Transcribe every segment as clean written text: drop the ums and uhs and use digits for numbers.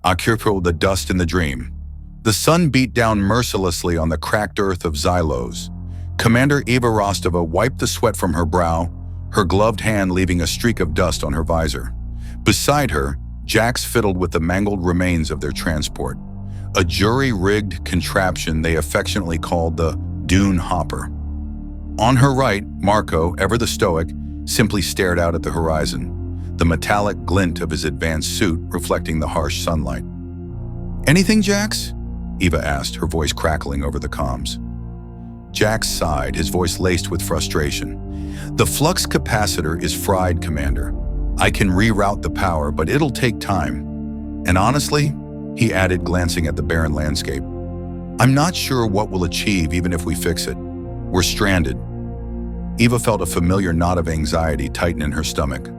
Akirpo, the dust in the dream. The sun beat down mercilessly on the cracked earth of Xylos. Commander Eva Rostova wiped the sweat from her brow, her gloved hand leaving a streak of dust on her visor. Beside her, Jax fiddled with the mangled remains of their transport, a jury-rigged contraption they affectionately called the Dune Hopper. On her right, Marco, ever the stoic, simply stared out at the horizon, the metallic glint of his advanced suit reflecting the harsh sunlight. "Anything, Jax?" Eva asked, her voice crackling over the comms. Jax sighed, his voice laced with frustration. "The flux capacitor is fried, Commander. I can reroute the power, but it'll take time. And honestly," he added, glancing at the barren landscape, "I'm not sure what we'll achieve even if we fix it. We're stranded." Eva felt a familiar knot of anxiety tighten in her stomach.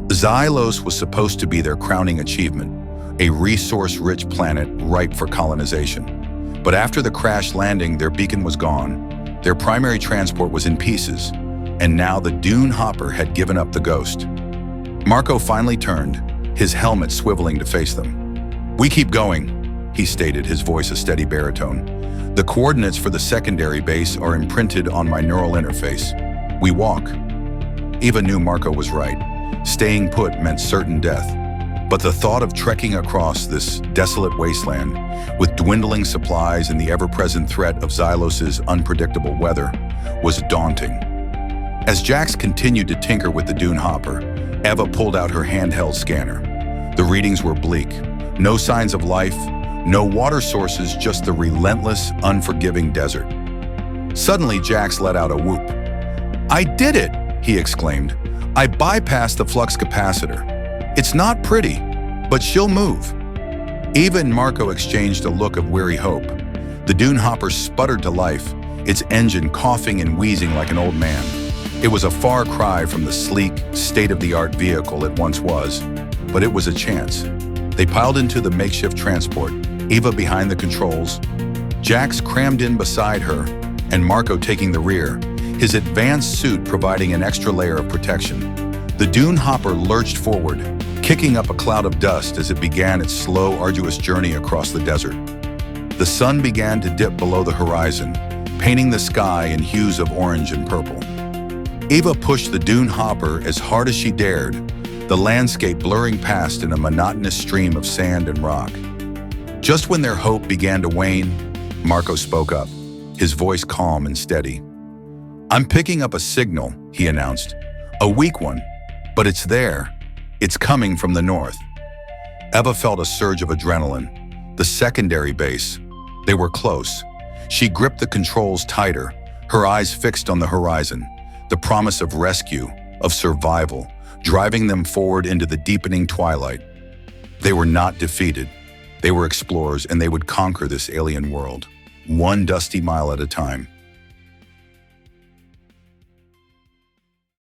Xylos was supposed to be their crowning achievement, a resource-rich planet ripe for colonization. But after the crash landing, their beacon was gone, their primary transport was in pieces, and now the Dune Hopper had given up the ghost. Marco finally turned, his helmet swiveling to face them. "We keep going," he stated, his voice a steady baritone. "The coordinates for the secondary base are imprinted on my neural interface. We walk." Eva knew Marco was right. Staying put meant certain death. But the thought of trekking across this desolate wasteland, with dwindling supplies and the ever-present threat of Xylos's unpredictable weather, was daunting. As Jax continued to tinker with the Dune Hopper, Eva pulled out her handheld scanner. The readings were bleak. No signs of life, no water sources, just the relentless, unforgiving desert. Suddenly, Jax let out a whoop. "I did it!" he exclaimed. "I bypassed the flux capacitor. It's not pretty, but she'll move." Eva and Marco exchanged a look of weary hope. The Dune Hopper sputtered to life, its engine coughing and wheezing like an old man. It was a far cry from the sleek, state-of-the-art vehicle it once was, but it was a chance. They piled into the makeshift transport, Eva behind the controls, Jax crammed in beside her, and Marco taking the rear, his advanced suit providing an extra layer of protection. The Dune Hopper lurched forward, kicking up a cloud of dust as it began its slow, arduous journey across the desert. The sun began to dip below the horizon, painting the sky in hues of orange and purple. Eva pushed the Dune Hopper as hard as she dared, the landscape blurring past in a monotonous stream of sand and rock. Just when their hope began to wane, Marco spoke up, his voice calm and steady. "I'm picking up a signal," he announced. "A weak one, but it's there. It's coming from the north." Eva felt a surge of adrenaline. The secondary base. They were close. She gripped the controls tighter, her eyes fixed on the horizon, the promise of rescue, of survival, driving them forward into the deepening twilight. They were not defeated. They were explorers, and they would conquer this alien world, one dusty mile at a time.